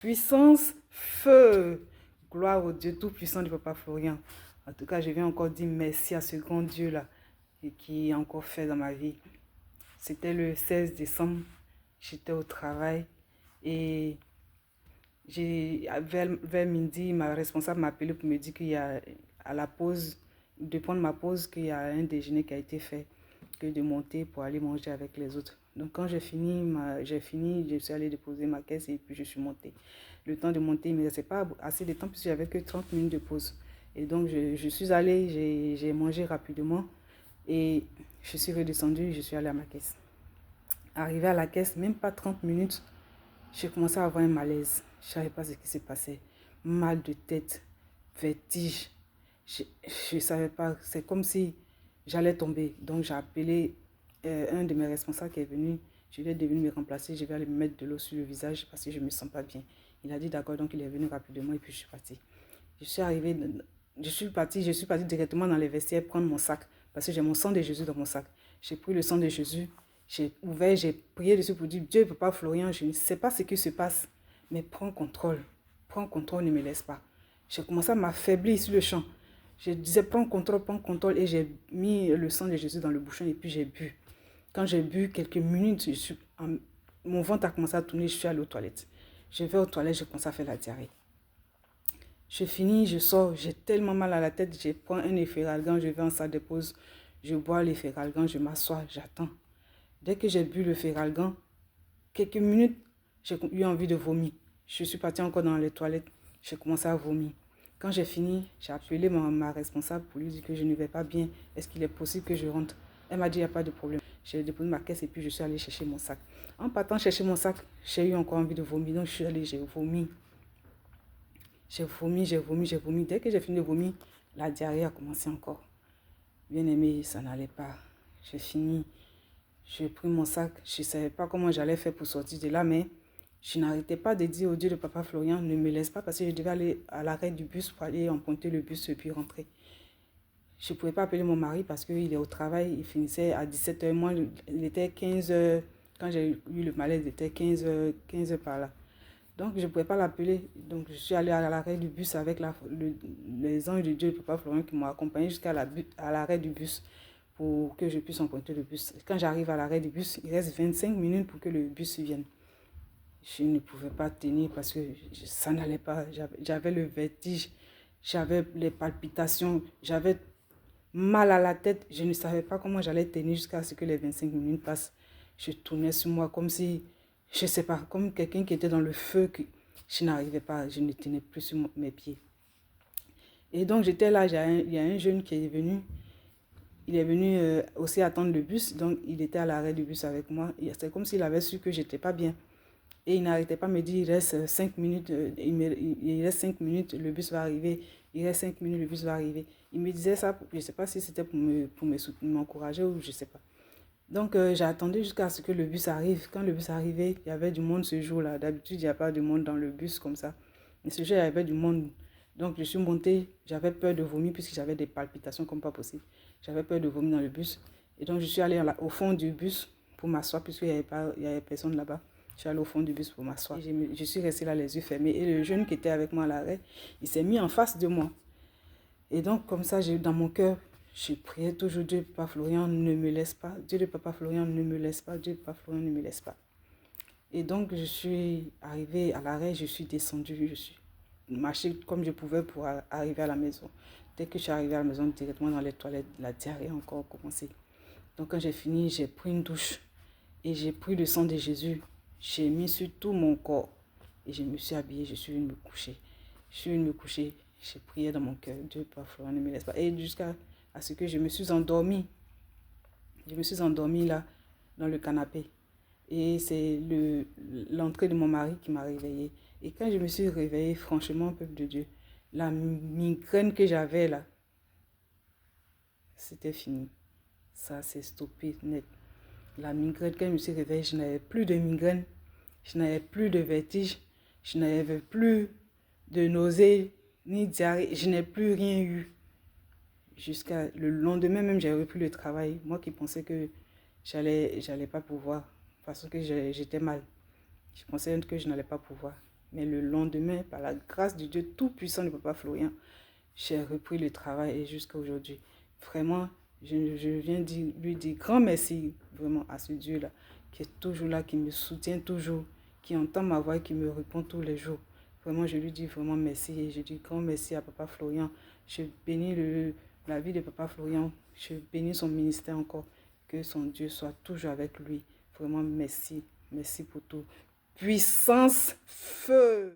Puissance, feu, gloire au Dieu tout-puissant du Papa Florian. En tout cas, je viens encore dire merci à ce grand Dieu-là qui a encore fait dans ma vie. C'était le 16 décembre, j'étais au travail et vers midi, ma responsable m'a appelé pour me dire qu'il y a à la pause, de prendre ma pause, qu'il y a un déjeuner qui a été fait, que de monter pour aller manger avec les autres. Donc quand j'ai fini, je suis allée déposer ma caisse et puis je suis montée. Le temps de monter, il ne me restait pas assez de temps puisque j'avais que 30 minutes de pause. Et donc je suis allée, j'ai mangé rapidement et je suis redescendue, je suis allée à ma caisse. Arrivée à la caisse, même pas 30 minutes, j'ai commencé à avoir un malaise. Je ne savais pas ce qui se passait. Mal de tête, vertige. Je ne savais pas. C'est comme si j'allais tomber. Donc j'ai appelé un de mes responsables qui est venu. Je lui ai dit de venir me remplacer. Je vais aller me mettre de l'eau sur le visage parce que je ne me sens pas bien. Il a dit d'accord, donc il est venu rapidement et puis je suis partie. Je suis arrivée, je suis partie directement dans les vestiaires prendre mon sac parce que j'ai mon sang de Jésus dans mon sac. J'ai pris le sang de Jésus, j'ai ouvert, j'ai prié dessus pour dire Dieu, Papa Florian, je ne sais pas ce qui se passe, mais prends contrôle, ne me laisse pas. J'ai commencé à m'affaiblir sur le champ. Je disais prends contrôle et j'ai mis le sang de Jésus dans le bouchon et puis j'ai bu. Quand j'ai bu quelques minutes, mon ventre a commencé à tourner, je suis allée aux toilettes. Je vais aux toilettes, j'ai commencé à faire la diarrhée. Je finis, je sors, j'ai tellement mal à la tête, je prends un efferalgan, je vais en salle de pause, je bois l'efferalgan, je m'assois, j'attends. Dès que j'ai bu le feralgan, quelques minutes, j'ai eu envie de vomir. Je suis partie encore dans les toilettes, j'ai commencé à vomir. Quand j'ai fini, j'ai appelé ma responsable pour lui dire que je ne vais pas bien. Est-ce qu'il est possible que je rentre? Elle m'a dit, il n'y a pas de problème. J'ai déposé ma caisse et puis je suis allée chercher mon sac. En partant chercher mon sac, j'ai eu encore envie de vomir. Donc je suis allée, j'ai vomi. J'ai vomi. Dès que j'ai fini de vomir, la diarrhée a commencé encore. Bien aimé, ça n'allait pas. J'ai fini. J'ai pris mon sac. Je ne savais pas comment j'allais faire pour sortir de là, mais je n'arrêtais pas de dire au Dieu de Papa Florian, ne me laisse pas parce que je devais aller à l'arrêt du bus pour aller emprunter le bus et puis rentrer. Je ne pouvais pas appeler mon mari parce qu'il est au travail. Il finissait à 17h. Moi, il était 15h. Quand j'ai eu le malaise, il était 15h par là. Donc, je ne pouvais pas l'appeler. Donc, je suis allée à l'arrêt du bus avec les anges de Dieu, Papa Florian, qui m'ont accompagné jusqu'à l'arrêt du bus pour que je puisse emprunter le bus. Quand j'arrive à l'arrêt du bus, il reste 25 minutes pour que le bus vienne. Je ne pouvais pas tenir parce que ça n'allait pas. J'avais le vertige, j'avais les palpitations, j'avais mal à la tête. Je ne savais pas comment j'allais tenir jusqu'à ce que les 25 minutes passent. Je tournais sur moi comme si, je ne sais pas, comme quelqu'un qui était dans le feu, que je n'arrivais pas, je ne tenais plus sur mes pieds. Et donc j'étais là, il y a un jeune qui est venu, il est venu aussi attendre le bus, donc il était à l'arrêt du bus avec moi. C'est comme s'il avait su que je n'étais pas bien. Et il n'arrêtait pas de me dire, il reste 5 minutes, il reste 5 minutes, le bus va arriver, il reste 5 minutes, le bus va arriver. Il me disait ça, je ne sais pas si c'était pour m'encourager ou je ne sais pas. Donc j'ai attendu jusqu'à ce que le bus arrive. Quand le bus arrivait, il y avait du monde ce jour-là. D'habitude, il n'y a pas de monde dans le bus comme ça. Mais ce jour, il y avait du monde. Donc je suis montée, j'avais peur de vomir puisque j'avais des palpitations comme pas possible. J'avais peur de vomir dans le bus. Et donc je suis allée au fond du bus pour m'asseoir puisqu'il n'y avait personne là-bas. Je suis allée au fond du bus pour m'asseoir. Je suis restée là les yeux fermés. Et le jeune qui était avec moi à l'arrêt, il s'est mis en face de moi. Et donc comme ça, j'ai eu dans mon cœur, je priais toujours Dieu, Papa Florian, ne me laisse pas. Dieu de Papa Florian, ne me laisse pas. Dieu de Papa Florian, ne me laisse pas. Et donc, je suis arrivée à l'arrêt, je suis descendue, je suis marchée comme je pouvais pour arriver à la maison. Dès que je suis arrivée à la maison, directement dans les toilettes, la diarrhée a encore commencé. Donc, quand j'ai fini, j'ai pris une douche et j'ai pris le sang de Jésus. J'ai mis sur tout mon corps et je me suis habillée, je suis venue me coucher. Je suis venue me coucher, j'ai prié dans mon cœur, Dieu, Papa Florian, ne me laisse pas. Et jusqu'à ce que je me suis endormie. Je me suis endormie là, dans le canapé. Et c'est l'entrée de mon mari qui m'a réveillée. Et quand je me suis réveillée, franchement, peuple de Dieu, la migraine que j'avais là, c'était fini. Ça s'est stoppé net. La migraine, quand je me suis réveillée, je n'avais plus de migraine, je n'avais plus de vertige, je n'avais plus de nausées, ni diarrhée, je n'ai plus rien eu. Jusqu'à le lendemain même, j'ai repris le travail. Moi qui pensais que j'allais pas pouvoir, parce que j'étais mal. Je pensais que je n'allais pas pouvoir. Mais le lendemain, par la grâce de Dieu Tout-Puissant de Papa Florian, j'ai repris le travail et jusqu'à aujourd'hui. Vraiment, je viens lui dire grand merci vraiment à ce Dieu-là, qui est toujours là, qui me soutient toujours, qui entend ma voix et qui me répond tous les jours. Vraiment, je lui dis vraiment merci et je dis grand merci à Papa Florian. Je bénis la vie de Papa Florian. Je bénis son ministère encore. Que son Dieu soit toujours avec lui. Vraiment, merci. Merci pour tout. Puissance, feu.